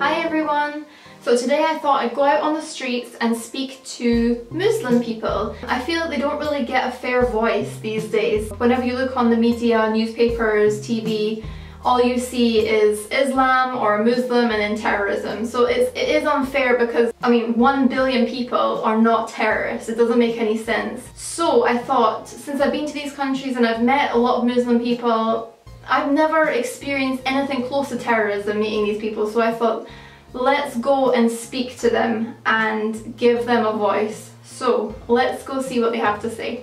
Hi everyone! So today I thought I'd go out on the streets and speak to Muslim people. I feel they don't really get a fair voice these days. Whenever you look on the media, newspapers, TV, all you see is Islam or Muslim and then terrorism. So it is unfair because, I mean, 1 billion people are not terrorists. It doesn't make any sense. So I thought, since I've been to these countries and I've met a lot of Muslim people, I've never experienced anything close to terrorism meeting these people. So I thought, let's go and speak to them and give them a voice. So let's go see what they have to say.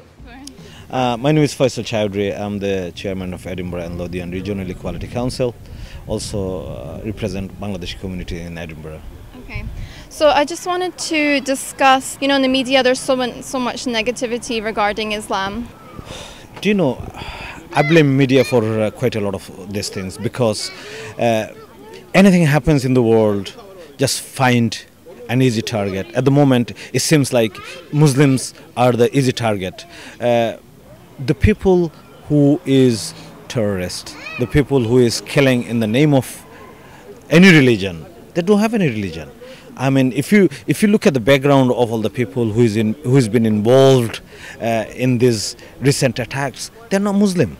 My name is Faisal Chowdhury. I'm the chairman of Edinburgh and Lothian Regional Equality Council. Also represent Bangladeshi community in Edinburgh. Okay. So I just wanted to discuss, you know, in the media there's so much negativity regarding Islam. Do you know, I blame media for quite a lot of these things because anything happens in the world, just find an easy target. At the moment, it seems like Muslims are the easy target. The people who is terrorist, the people who is killing in the name of any religion, they don't have any religion. I mean, if you look at the background of all the people who's been involved in these recent attacks, they're not Muslim,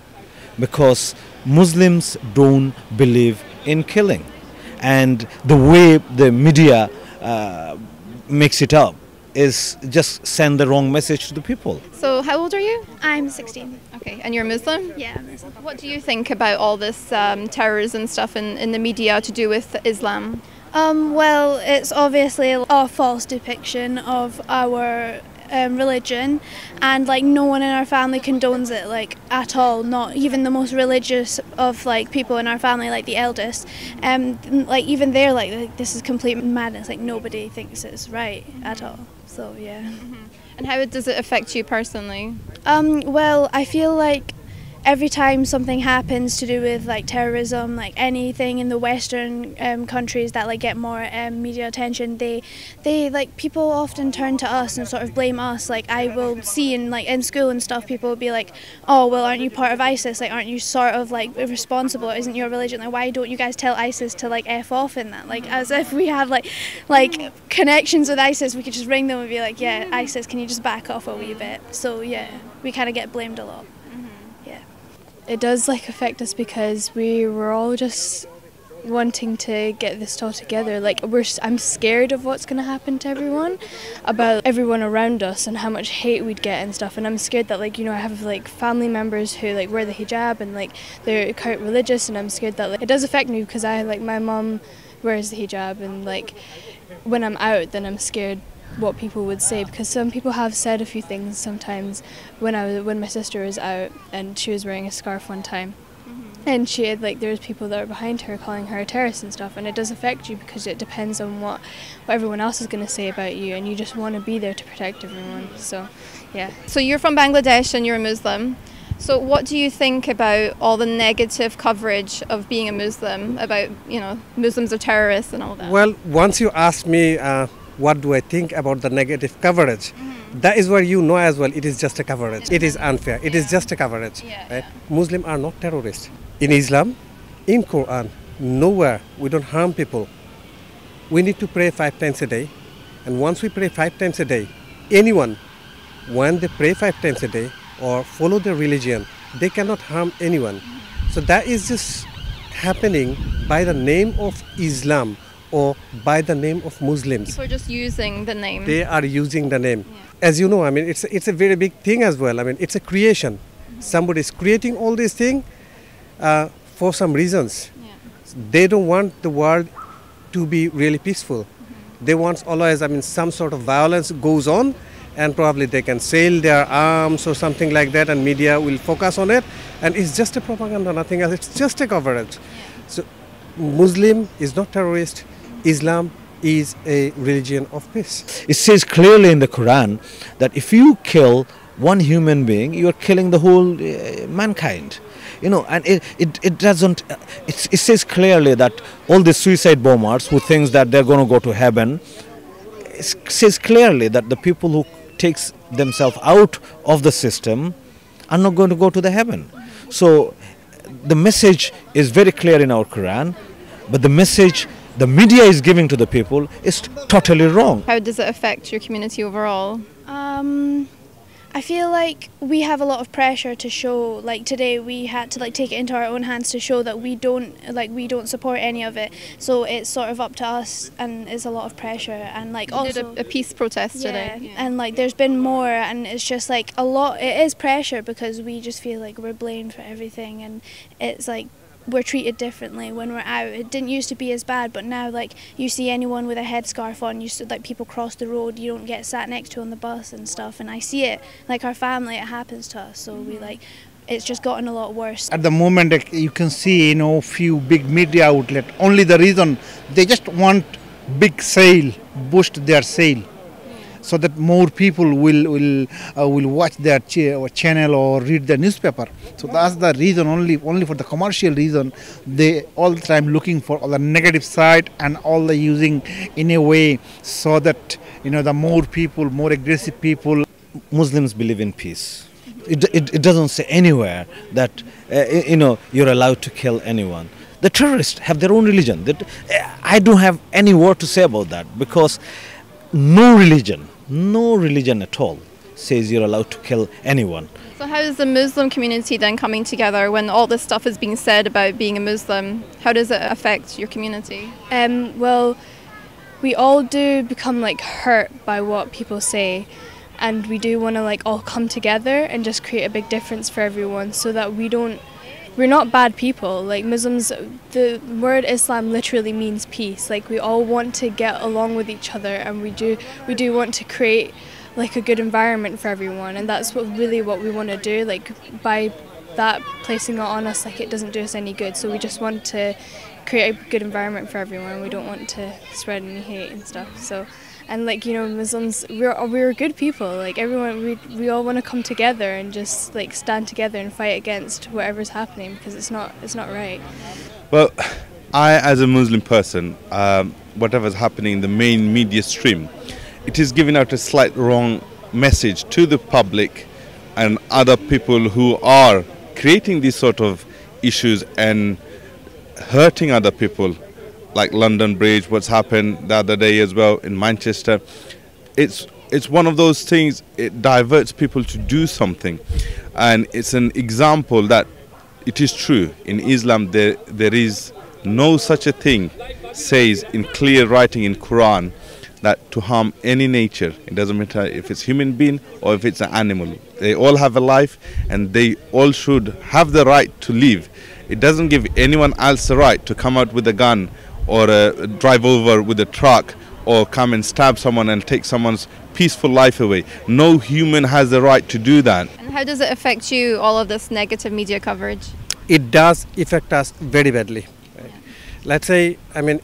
because Muslims don't believe in killing, and the way the media makes it up is just send the wrong message to the people. So how old are you? I'm 16. Okay, and you're Muslim? Yeah, I'm Muslim. What do you think about all this terrorism stuff in the media to do with Islam? Well, it's obviously a false depiction of our religion, and like no one in our family condones it, like at all. Not even the most religious of like people in our family, like the eldest. Like even they're like this is complete madness. Like nobody thinks it's right at all. So yeah. Mm-hmm. And how does it affect you personally? Well, I feel like every time something happens to do with like terrorism, like anything in the Western countries that like get more media attention, they like people often turn to us and sort of blame us. Like I will see in school and stuff, people will be like, oh well, aren't you part of ISIS? Like aren't you sort of like responsible? Isn't your religion, like why don't you guys tell ISIS to like F off in that? Like as if we had like connections with ISIS, we could just ring them and be like, yeah, ISIS, can you just back off a wee bit? So yeah, we kind of get blamed a lot. It does like affect us because we were all just wanting to get this all together. Like I'm scared of what's going to happen to everyone, about everyone around us and how much hate we'd get and stuff. And I'm scared that like, you know, I have like family members who like wear the hijab and like they're quite religious, and I'm scared that like, it does affect me because I like my mum wears the hijab, and like when I'm out then I'm scared what people would say, because some people have said a few things sometimes when my sister was out and she was wearing a scarf one time, and she had like there's people that are behind her calling her a terrorist and stuff, and it does affect you because it depends on what everyone else is going to say about you, and you just want to be there to protect everyone. So yeah. So you're from Bangladesh and you're a Muslim. So what do you think about all the negative coverage of being a Muslim, about, you know, Muslims are terrorists and all that? Well, once you ask me what do I think about the negative coverage, that is where you know as well it is just a coverage. It is unfair. It is just a coverage. Right? Muslims are not terrorists. In Islam, in Quran, nowhere we don't harm people. We need to pray 5 times a day, and once we pray 5 times a day, anyone, when they pray 5 times a day or follow their religion, they cannot harm anyone. So that is just happening by the name of Islam or by the name of Muslims. People are just using the name. They are using the name. As you know, I mean, it's a very big thing as well. I mean, it's a creation. Somebody is creating all these things for some reasons. They don't want the world to be really peaceful. They want always, I mean, some sort of violence goes on, and probably they can sell their arms or something like that, and media will focus on it, and it's just a propaganda, nothing else. It's just a coverage. So Muslim is not terrorist. Islam is a religion of peace. It says clearly in the Quran that if you kill one human being, you are killing the whole mankind. You know, and it says clearly that all the suicide bombers who thinks that they're going to go to heaven, it says clearly that the people who takes themselves out of the system are not going to go to the heaven. So the message is very clear in our Quran, but the message the media is giving to the people is totally wrong. How does it affect your community overall? I feel like we have a lot of pressure to show. Like today, we had to like take it into our own hands to show that we don't support any of it. So it's sort of up to us, and it's a lot of pressure. And like You did a peace protest today. yeah, and like there's been more, and it's just like a lot. It is pressure because we just feel like we're blamed for everything, and it's like we're treated differently when we're out. It didn't used to be as bad, but now like you see anyone with a headscarf on, like people cross the road, you don't get sat next to on the bus and stuff, and I see it, like our family, it happens to us, so we like, it's just gotten a lot worse. At the moment you can see, few big media outlet, only the reason they just want big sale, boost their sale, so that more people will watch their channel or read the newspaper. So that's the reason, only for the commercial reason. They all the time looking for all the negative side and all the using in a way so that the more people, more aggressive people. Muslims believe in peace. It doesn't say anywhere that you're allowed to kill anyone. The terrorists have their own religion. I don't have any word to say about that, because no religion at all says you're allowed to kill anyone. So how is the Muslim community then coming together when all this stuff is being said about being a Muslim? How does it affect your community? Well, we all do become like hurt by what people say, and we do want to like all come together and just create a big difference for everyone, so that we're not bad people. Like Muslims, the word Islam literally means peace. Like we all want to get along with each other, and we do want to create like a good environment for everyone, and that's what we want to do. Like by that placing it on us, like it doesn't do us any good. So we just want to create a good environment for everyone. We don't want to spread any hate and stuff. So, and like Muslims, we're good people. Like everyone, we all want to come together and just like stand together and fight against whatever's happening, because it's not right. Well, I as a Muslim person, whatever's happening in the main media stream, it is giving out a slight wrong message to the public and other people who are creating these sort of issues and hurting other people, like London Bridge, what's happened the other day as well in Manchester. It's one of those things, it diverts people to do something, and it's an example that it is true. In Islam there is no such a thing, says in clear writing in Quran, that to harm any nature. It doesn't matter if it's human being or if it's an animal. They all have a life, and they all should have the right to live. It doesn't give anyone else the right to come out with a gun or drive over with a truck or come and stab someone and take someone's peaceful life away. No human has the right to do that. And how does it affect you, all of this negative media coverage? It does affect us very badly. Right? Let's say,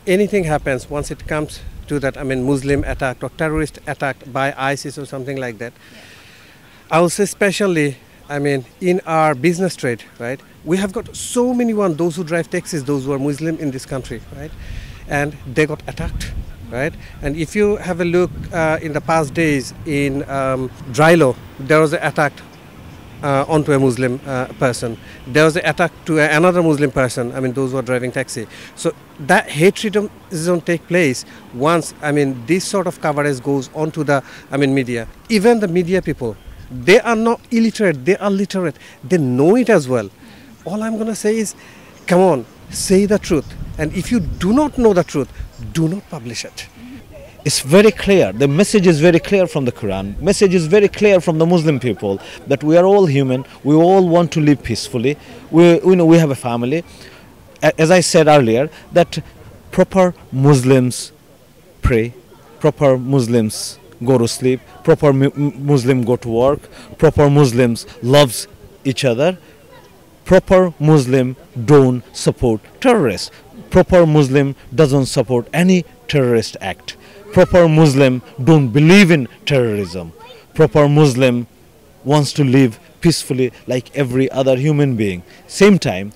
anything happens, once it comes to that, Muslim attacked or terrorist attacked by ISIS or something like that. I will say especially, in our business trade, right? We have got so many those who drive taxis, those who are Muslim in this country, right? And they got attacked, right? And if you have a look in the past days in Drilo, there was an attack onto a Muslim person. There was an attack to another Muslim person, those who are driving taxi. So that hatred doesn't take place once, this sort of coverage goes onto the, media. Even the media people, they are not illiterate, they are literate. They know it as well. All I'm going to say is, come on, say the truth. And if you do not know the truth, do not publish it. It's very clear. The message is very clear from the Quran. Message is very clear from the Muslim people that we are all human. We all want to live peacefully. We have a family. As I said earlier, that proper Muslims pray, proper Muslims go to sleep, proper Muslim go to work, proper Muslims loves each other. Proper Muslim don't support terrorists. Proper Muslim doesn't support any terrorist act. Proper Muslim don't believe in terrorism. Proper Muslim wants to live peacefully like every other human being. Same time,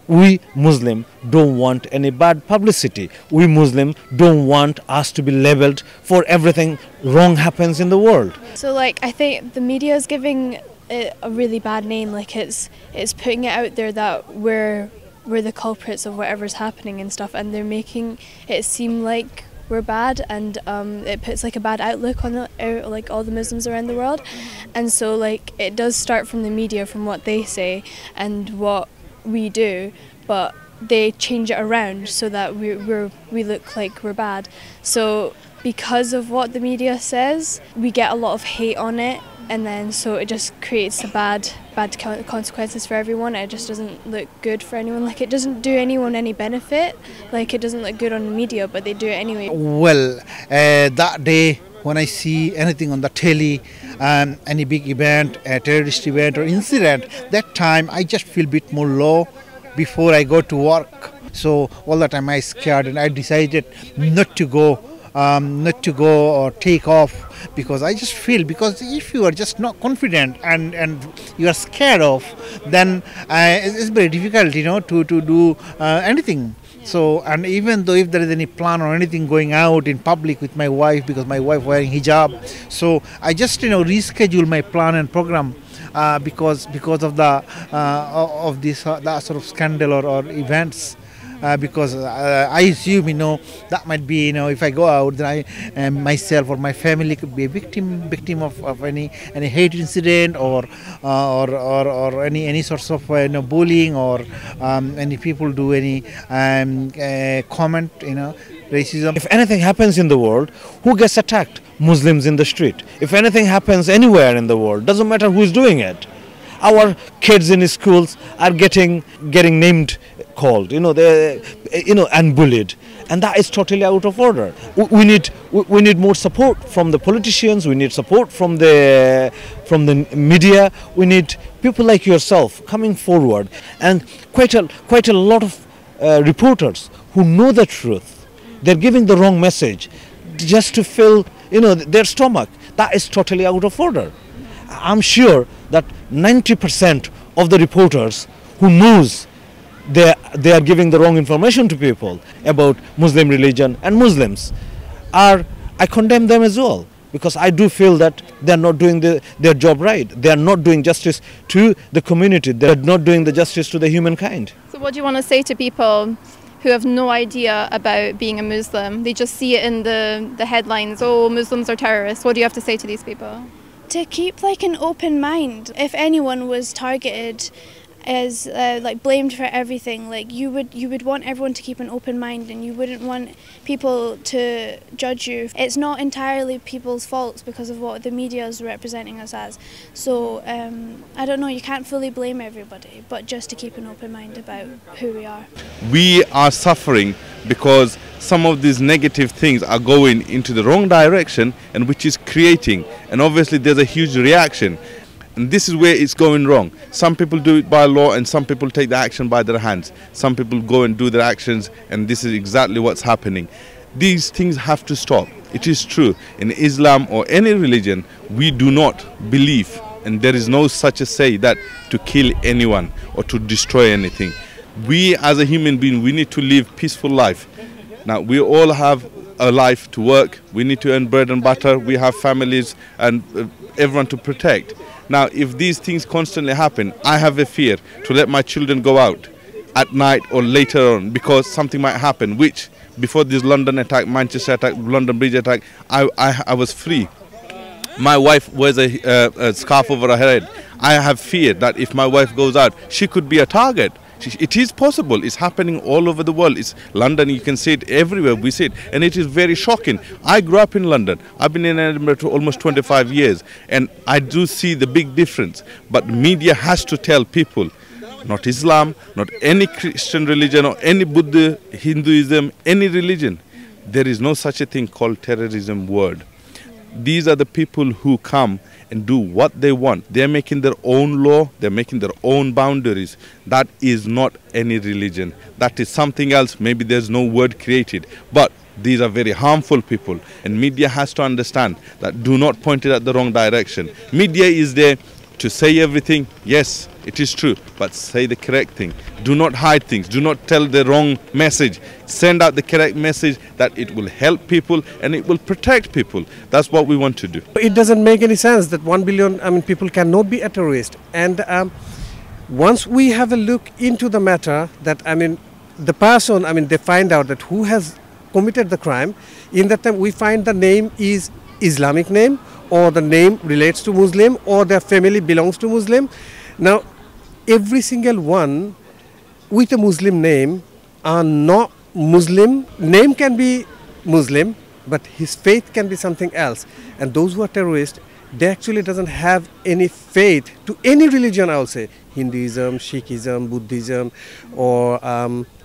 we Muslim don't want any bad publicity. We Muslim don't want us to be labeled for everything wrong happens in the world. So like I think the media is giving it a really bad name. Like it's putting it out there that we're we're the culprits of whatever's happening and stuff, and they're making it seem like we're bad, and it puts like a bad outlook on like all the Muslims around the world. And so like it does start from the media, from what they say and what we do, but they change it around so that we look like we're bad. So because of what the media says, we get a lot of hate on it, and then so it just creates a bad consequences for everyone. It just doesn't look good for anyone. Like, it doesn't do anyone any benefit. Like, it doesn't look good on the media, but they do it anyway. Well, that day when I see anything on the telly, any big event, a terrorist event or incident, that time I just feel a bit more low before I go to work. So all the time I scared, and I decided not to go or take off, because I just feel, because if you are just not confident and you are scared of, then it's very difficult, to do anything. So, and even though if there is any plan or anything going out in public with my wife, because my wife wearing hijab, so I just reschedule my plan and program. Because of the of this that sort of scandal or events, because I assume that might be if I go out, then I myself or my family could be a victim of any hate incident or any sorts of bullying, or any people do any comment racism. If anything happens in the world, who gets attacked? Muslims in the street. If anything happens anywhere in the world, doesn't matter who's doing it. Our kids in schools are getting named, called, and bullied, and that is totally out of order. We need more support from the politicians. We need support from the media. We need people like yourself coming forward, and quite a lot of reporters who know the truth. They're giving the wrong message just to fill their stomach. That is totally out of order. I'm sure that 90% of the reporters who knows they are giving the wrong information to people about Muslim religion and Muslims, I condemn them as well, because I do feel that they are not doing their job right. They are not doing justice to the community. They are not doing the justice to the humankind. So what do you want to say to people who have no idea about being a Muslim? They just see it in the headlines, oh, Muslims are terrorists. What do you have to say to these people? To keep like an open mind. If anyone was targeted as like blamed for everything, like you would want everyone to keep an open mind, and you wouldn't want people to judge you. It's not entirely people's faults because of what the media is representing us as. So I don't know, you can't fully blame everybody, but just to keep an open mind about who we are. We are suffering because some of these negative things are going into the wrong direction, and which is creating, and obviously there's a huge reaction. And this is where it's going wrong. Some people do it by law, and some people take the action by their hands. Some people go and do their actions, and this is exactly what's happening. These things have to stop. It is true, in Islam or any religion, we do not believe, and there is no such a say that to kill anyone or to destroy anything. We as a human being, we need to live peaceful life. Now, we all have a life to work. We need to earn bread and butter. We have families and everyone to protect. Now, if these things constantly happen, I have a fear to let my children go out at night or later on, because something might happen, which before this London attack, Manchester attack, London Bridge attack, I was free. My wife wears a scarf over her head. I have fear that if my wife goes out, she could be a target. It is possible. It's happening all over the world. It's London, you can see it everywhere. We see it, and it is very shocking. I grew up in London. I've been in Edinburgh for almost 25 years, and I do see the big difference. But media has to tell people, not Islam, not any Christian religion or any Buddha, Hinduism, any religion. There is no such a thing called terrorism word. These are the people who come and do what they want. They're making their own law, they're making their own boundaries. That is not any religion. That is something else. Maybe there's no word created. But these are very harmful people, and media has to understand that. Do not point it at the wrong direction. Media is there to say everything. Yes, it is true, but say the correct thing. Do not hide things. Do not tell the wrong message. Send out the correct message that it will help people and it will protect people. That's what we want to do. It doesn't make any sense that 1 billion people cannot be a terrorist. And Once we have a look into the matter, that the person, they find out that who has committed the crime. In that time, we find the name is Islamic name, or the name relates to Muslim, or their family belongs to Muslim. Now, every single one with a Muslim name are not Muslim. Name can be Muslim, but his faith can be something else. And those who are terrorists, they actually doesn't have any faith to any religion, I will say. Hinduism, Sikhism, Buddhism, or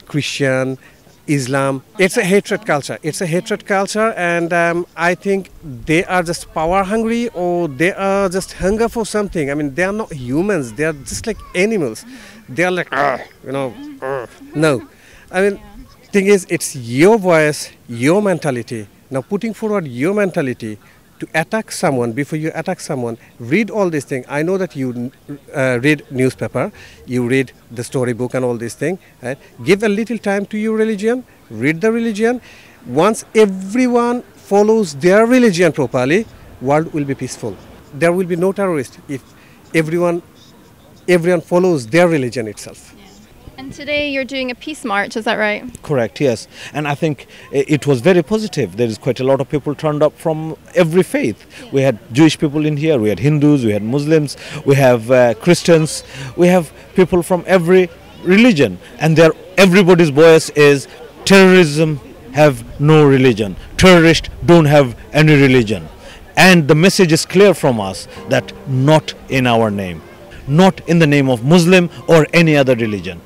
Christian, Islam. It's a hatred culture. It's a hatred culture, and I think they are just power hungry, or they are just hunger for something. They are not humans. They are just like animals. They are like, no. Thing is, it's your voice, your mentality. Now, putting forward your mentality to attack someone, before you attack someone, read all these things. I know that you read newspaper, you read the storybook and all these things. Right? Give a little time to your religion, read the religion. Once everyone follows their religion properly, world will be peaceful. There will be no terrorist if everyone follows their religion itself. And today you're doing a peace march, is that right? Correct, yes. And I think it was very positive. There is quite a lot of people turned up from every faith. Yeah. We had Jewish people in here, we had Hindus, we had Muslims, we have Christians, we have people from every religion. And everybody's voice is terrorism have no religion. Terrorists don't have any religion. And the message is clear from us that not in our name. Not in the name of Muslim or any other religion.